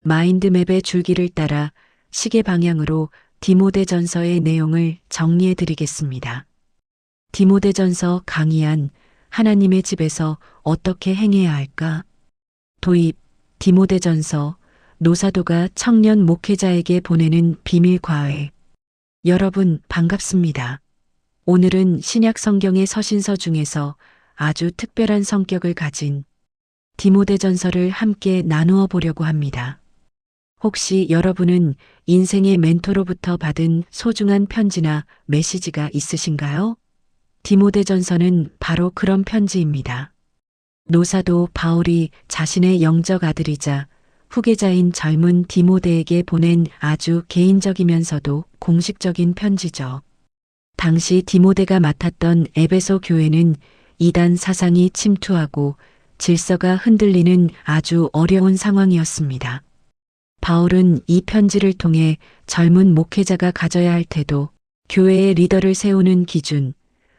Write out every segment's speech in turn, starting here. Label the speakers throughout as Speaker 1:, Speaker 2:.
Speaker 1: 마인드맵의 줄기를 따라 시계 방향으로 디모데전서의 내용을 정리해 드리겠습니다. 디모데전서 강의한 하나님의 집에서 어떻게 행해야 할까? 도입, 디모데전서, 노사도가 청년 목회자에게 보내는 비밀 과외. 여러분 반갑습니다. 오늘은 신약 성경의 서신서 중에서 아주 특별한 성격을 가진 디모데전서를 함께 나누어 보려고 합니다. 혹시 여러분은 인생의 멘토로부터 받은 소중한 편지나 메시지가 있으신가요? 디모데전서는 바로 그런 편지입니다. 노사도 바울이 자신의 영적 아들이자 후계자인 젊은 디모데에게 보낸 아주 개인적이면서도 공식적인 편지죠. 당시 디모데가 맡았던 에베소 교회는 이단 사상이 침투하고 질서가 흔들리는 아주 어려운 상황이었습니다. 바울은 이 편지를 통해 젊은 목회자가 가져야 할 태도, 교회의 리더를 세우는 기준,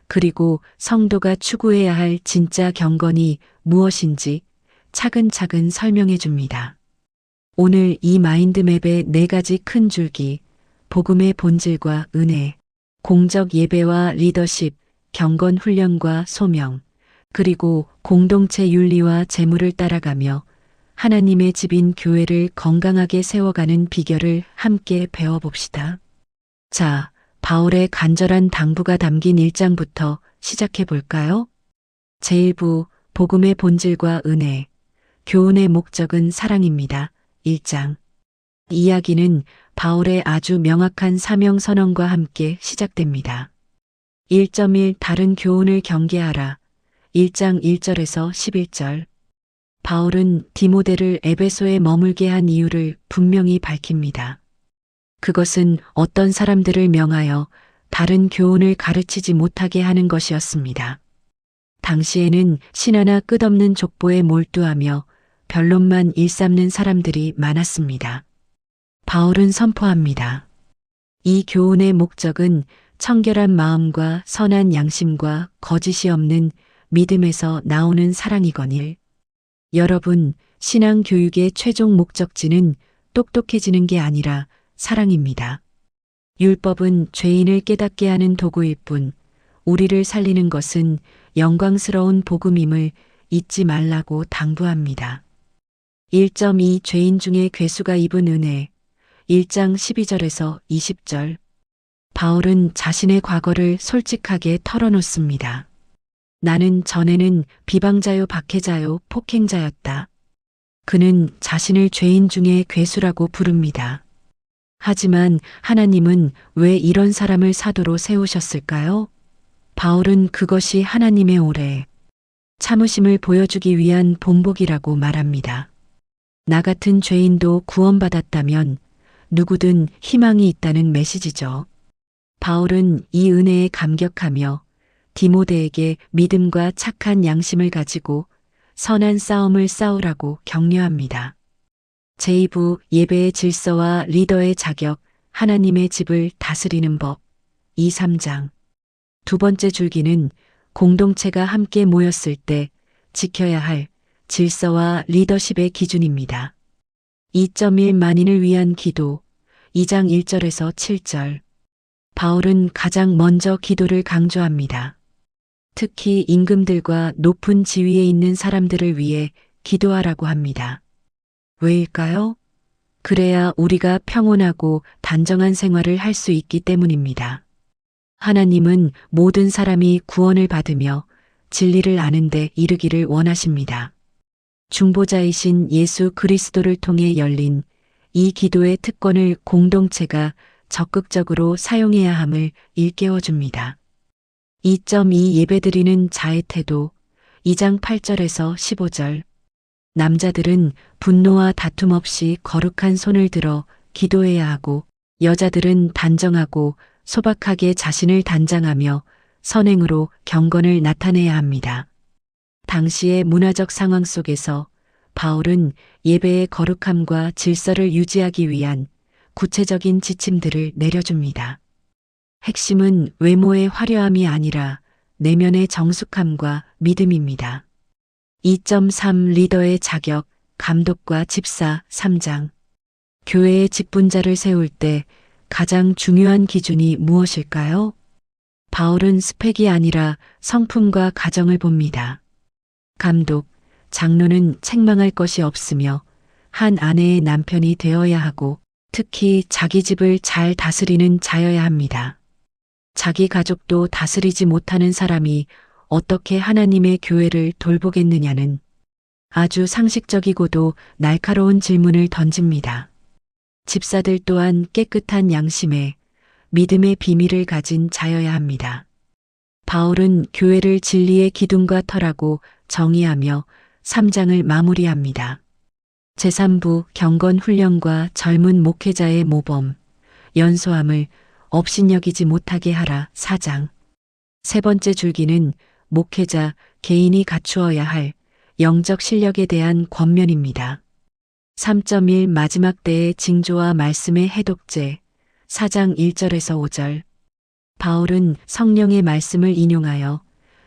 Speaker 1: 그리고 성도가 추구해야 할 진짜 경건이 무엇인지 차근차근 설명해 줍니다. 오늘 이 마인드맵의 4가지 큰 줄기, 복음의 본질과 은혜, 공적 예배와 리더십, 경건 훈련과 소명, 그리고 공동체 윤리와 재물을 따라가며 하나님의 집인 교회를 건강하게 세워가는 비결을 함께 배워봅시다. 자, 바울의 간절한 당부가 담긴 1장부터 시작해 볼까요? 제1부, 복음의 본질과 은혜, 교훈의 목적은 사랑입니다. 1장. 이야기는 바울의 아주 명확한 사명 선언과 함께 시작됩니다. 1.1 다른 교훈을 경계하라. 1장 1절에서 11절. 바울은 디모데를 에베소에 머물게 한 이유를 분명히 밝힙니다. 그것은 어떤 사람들을 명하여 다른 교훈을 가르치지 못하게 하는 것이었습니다. 당시에는 신하나 끝없는 족보에 몰두하며 변론만 일삼는 사람들이 많았습니다. 바울은 선포합니다. 이 교훈의 목적은 청결한 마음과 선한 양심과 거짓이 없는 믿음에서 나오는 사랑이거늘. 여러분, 신앙 교육의 최종 목적지는 똑똑해지는 게 아니라 사랑입니다. 율법은 죄인을 깨닫게 하는 도구일 뿐, 우리를 살리는 것은 영광스러운 복음임을 잊지 말라고 당부합니다. 1.2 죄인 중에 괴수가 입은 은혜. 1장 12절에서 20절. 바울은 자신의 과거를 솔직하게 털어놓습니다. 나는 전에는 비방자요 박해자요 폭행자였다. 그는 자신을 죄인 중에 괴수라고 부릅니다. 하지만 하나님은 왜 이런 사람을 사도로 세우셨을까요? 바울은 그것이 하나님의 오래 참으심을 보여주기 위한 본보기라고 말합니다. 나 같은 죄인도 구원받았다면 누구든 희망이 있다는 메시지죠. 바울은 이 은혜에 감격하며 디모데에게 믿음과 착한 양심을 가지고 선한 싸움을 싸우라고 격려합니다. 제2부 예배의 질서와 리더의 자격, 하나님의 집을 다스리는 법. 2, 3장. 두 번째 줄기는 공동체가 함께 모였을 때 지켜야 할 질서와 리더십의 기준입니다. 2.1 만인을 위한 기도. 2장 1절에서 7절. 바울은 가장 먼저 기도를 강조합니다. 특히 임금들과 높은 지위에 있는 사람들을 위해 기도하라고 합니다. 왜일까요? 그래야 우리가 평온하고 단정한 생활을 할 수 있기 때문입니다. 하나님은 모든 사람이 구원을 받으며 진리를 아는 데 이르기를 원하십니다. 중보자이신 예수 그리스도를 통해 열린 이 기도의 특권을 공동체가 적극적으로 사용해야 함을 일깨워 줍니다. 2.2 예배드리는 자의 태도. 2장 8절에서 15절. 남자들은 분노와 다툼 없이 거룩한 손을 들어 기도해야 하고, 여자들은 단정하고 소박하게 자신을 단장하며 선행으로 경건을 나타내야 합니다. 당시의 문화적 상황 속에서 바울은 예배의 거룩함과 질서를 유지하기 위한 구체적인 지침들을 내려줍니다. 핵심은 외모의 화려함이 아니라 내면의 정숙함과 믿음입니다. 2.3 리더의 자격, 감독과 집사. 3장. 교회의 직분자를 세울 때 가장 중요한 기준이 무엇일까요? 바울은 스펙이 아니라 성품과 가정을 봅니다. 감독, 장로는 책망할 것이 없으며 한 아내의 남편이 되어야 하고 특히 자기 집을 잘 다스리는 자여야 합니다. 자기 가족도 다스리지 못하는 사람이 어떻게 하나님의 교회를 돌보겠느냐는 아주 상식적이고도 날카로운 질문을 던집니다. 집사들 또한 깨끗한 양심에 믿음의 비밀을 가진 자여야 합니다. 바울은 교회를 진리의 기둥과 터라고 정의하며 3장을 마무리합니다. 제3부 경건 훈련과 젊은 목회자의 모범, 연소함을 업신여기지 못하게 하라 4장. 세 번째 줄기는 목회자 개인이 갖추어야 할 영적 실력에 대한 권면입니다. 3.1 마지막 때의 징조와 말씀의 해독제 4장 1절에서 5절. 바울은 성령의 말씀을 인용하여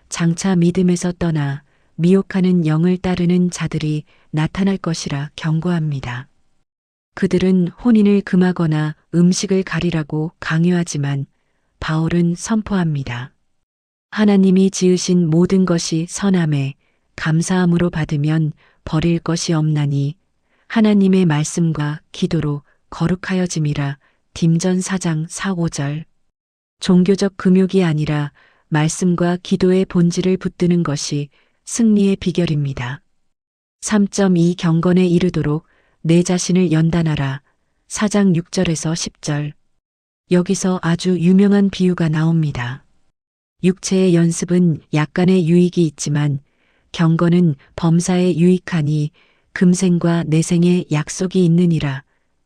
Speaker 1: 장차 믿음에서 떠나 미혹하는 영을 따르는 자들이 나타날 것이라 경고합니다. 그들은 혼인을 금하거나 음식을 가리라고 강요하지만 바울은 선포합니다. 하나님이 지으신 모든 것이 선함에 감사함으로 받으면 버릴 것이 없나니 하나님의 말씀과 기도로 거룩하여짐이라 딤전 4장 4, 5절. 종교적 금욕이 아니라 말씀과 기도의 본질을 붙드는 것이 승리의 비결입니다. 3.2 경건에 이르도록 내 자신을 연단하라 4장 6절에서 10절. 여기서 아주 유명한 비유가 나옵니다. 육체의 연습은 약간의 유익이 있지만 경건은 범사에 유익하니 금생과 내생에 약속이 있느니라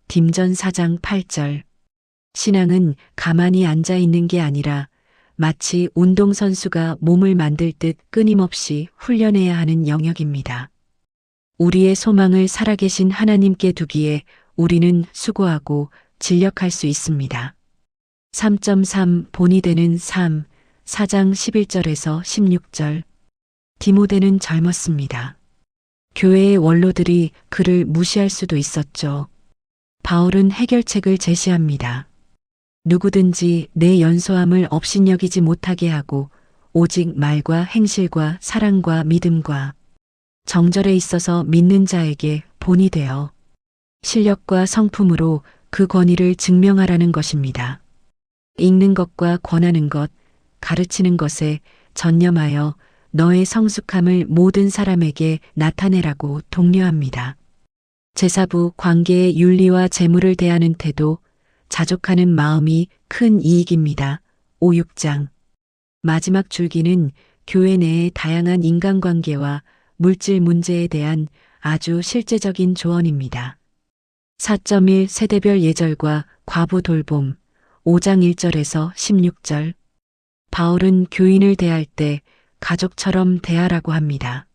Speaker 1: 딤전 4장 8절. 신앙은 가만히 앉아 있는 게 아니라 마치 운동선수가 몸을 만들 듯 끊임없이 훈련해야 하는 영역입니다. 우리의 소망을 살아계신 하나님께 두기에 우리는 수고하고 진력할 수 있습니다. 3.3 본이 되는 삶 4장 11절에서 16절. 디모데는 젊었습니다. 교회의 원로들이 그를 무시할 수도 있었죠. 바울은 해결책을 제시합니다. 누구든지 내 연소함을 업신여기지 못하게 하고 오직 말과 행실과 사랑과 믿음과 정절에 있어서 믿는 자에게 본이 되어 실력과 성품으로 그 권위를 증명하라는 것입니다. 읽는 것과 권하는 것, 가르치는 것에 전념하여 너의 성숙함을 모든 사람에게 나타내라고 독려합니다. 제4부 관계의 윤리와 재물을 대하는 태도, 자족하는 마음이 큰 이익입니다. 5, 6장. 마지막 줄기는 교회 내의 다양한 인간관계와 물질 문제에 대한 아주 실제적인 조언입니다. 4.1 세대별 예절과 과부 돌봄 5장 1절에서 16절. 바울은 교인을 대할 때 가족처럼 대하라고 합니다.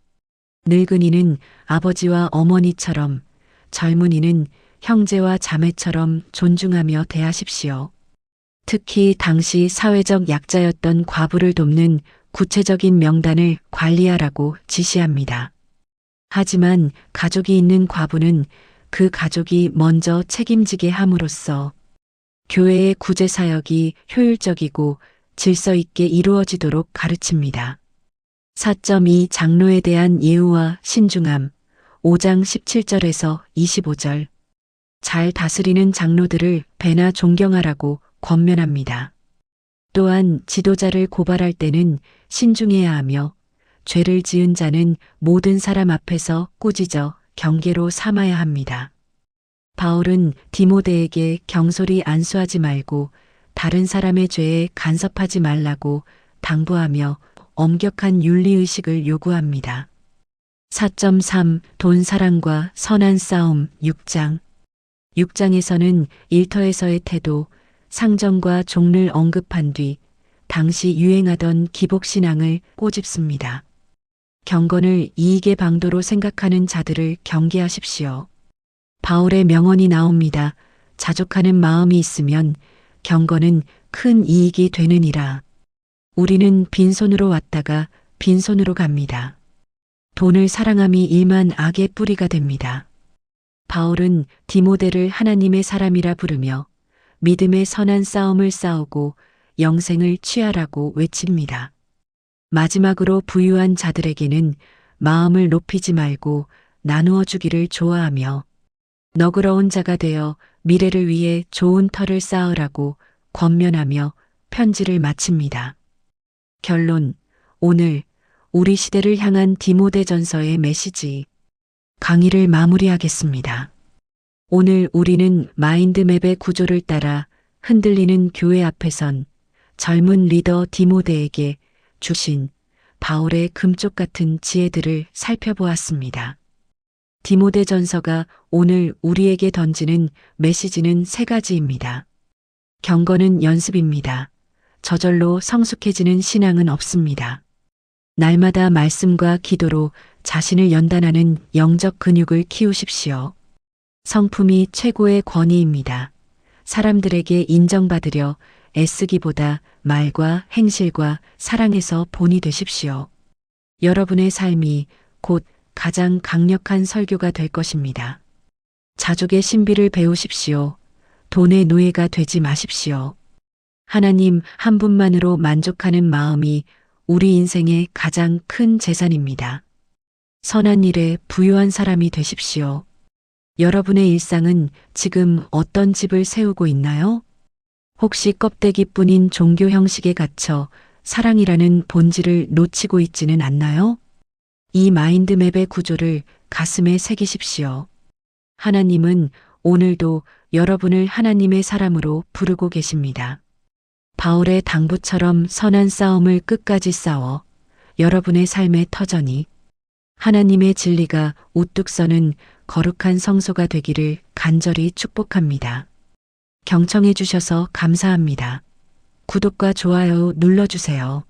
Speaker 1: 늙은이는 아버지와 어머니처럼, 젊은이는 형제와 자매처럼 존중하며 대하십시오. 특히 당시 사회적 약자였던 과부를 돕는 구체적인 명단을 관리하라고 지시합니다. 하지만 가족이 있는 과부는 그 가족이 먼저 책임지게 함으로써 교회의 구제 사역이 효율적이고 질서 있게 이루어지도록 가르칩니다. 4.2 장로에 대한 예우와 신중함 5장 17절에서 25절. 잘 다스리는 장로들을 배나 존경하라고 권면합니다. 또한 지도자를 고발할 때는 신중해야 하며 죄를 지은 자는 모든 사람 앞에서 꾸짖어 경계로 삼아야 합니다. 바울은 디모데에게 경솔히 안수하지 말고 다른 사람의 죄에 간섭하지 말라고 당부하며 엄격한 윤리의식을 요구합니다. 4.3 돈 사랑과 선한 싸움 6장. 6장에서는 일터에서의 태도, 상정과 종를 언급한 뒤 당시 유행하던 기복신앙을 꼬집습니다. 경건을 이익의 방도로 생각하는 자들을 경계하십시오. 바울의 명언이 나옵니다. 자족하는 마음이 있으면 경건은 큰 이익이 되느니라. 우리는 빈손으로 왔다가 빈손으로 갑니다. 돈을 사랑함이 일만 악의 뿌리가 됩니다. 바울은 디모데를 하나님의 사람이라 부르며 믿음의 선한 싸움을 싸우고 영생을 취하라고 외칩니다. 마지막으로 부유한 자들에게는 마음을 높이지 말고 나누어 주기를 좋아하며 너그러운 자가 되어 미래를 위해 좋은 터를 쌓으라고 권면하며 편지를 마칩니다. 결론. 오늘 우리 시대를 향한 디모데전서의 메시지 강의를 마무리하겠습니다. 오늘 우리는 마인드맵의 구조를 따라 흔들리는 교회 앞에 선 젊은 리더 디모데에게 주신 바울의 금쪽 같은 지혜들을 살펴보았습니다. 디모데전서가 오늘 우리에게 던지는 메시지는 세 가지입니다. 경건은 연습입니다. 저절로 성숙해지는 신앙은 없습니다. 날마다 말씀과 기도로 자신을 연단하는 영적 근육을 키우십시오. 성품이 최고의 권위입니다. 사람들에게 인정받으려 애쓰기보다 말과 행실과 사랑에서 본이 되십시오. 여러분의 삶이 곧 가장 강력한 설교가 될 것입니다. 자족의 신비를 배우십시오. 돈의 노예가 되지 마십시오. 하나님 한 분만으로 만족하는 마음이 우리 인생의 가장 큰 재산입니다. 선한 일에 부유한 사람이 되십시오. 여러분의 일상은 지금 어떤 집을 세우고 있나요? 혹시 껍데기뿐인 종교 형식에 갇혀 사랑이라는 본질을 놓치고 있지는 않나요? 이 마인드맵의 구조를 가슴에 새기십시오. 하나님은 오늘도 여러분을 하나님의 사람으로 부르고 계십니다. 바울의 당부처럼 선한 싸움을 끝까지 싸워 여러분의 삶의 터전이 하나님의 진리가 우뚝 서는 거룩한 성소가 되기를 간절히 축복합니다. 경청해 주셔서 감사합니다. 구독과 좋아요 눌러주세요.